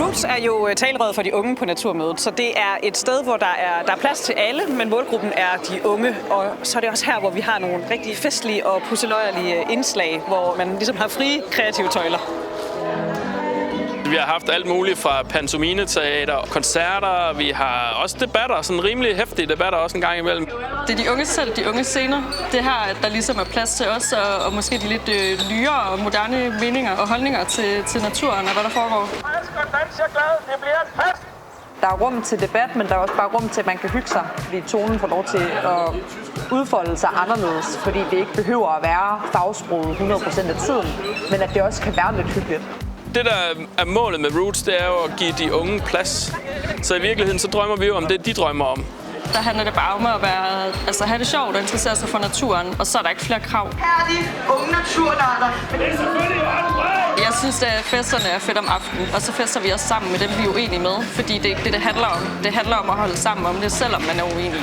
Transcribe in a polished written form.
Roots er jo talerøret for de unge på Naturmødet, så det er et sted, hvor der er plads til alle, men målgruppen er de unge. Og så er det også her, hvor vi har nogle rigtig festlige og pusseløjerlige indslag, hvor man ligesom har frie kreative tøjler. Vi har haft alt muligt fra pantomineteater, koncerter, vi har også debatter, sådan rimelig heftige debatter også en gang imellem. Det er de unge selv, de unge scener. Det her, at der ligesom er plads til os, og måske de lidt nyere og moderne meninger og holdninger til naturen og hvad der foregår. Der er rum til debat, men der er også bare rum til, at man kan hygge sig, fordi tonen får lov til at udfolde sig anderledes, fordi det ikke behøver at være fagsproget 100% af tiden, men at det også kan være lidt hyggeligt. Det, der er målet med Roots, det er jo at give de unge plads. Så i virkeligheden, så drømmer vi jo om det, de drømmer om. Der handler det bare om at have det sjovt og interessere sig for naturen, og så er der ikke flere krav. Her er de unge naturnørder. Jeg synes, at festerne er fedt om aftenen, og så fester vi os sammen med dem, vi er uenige med, fordi det er ikke det handler om. Det handler om at holde sammen om det, selvom man er uenig.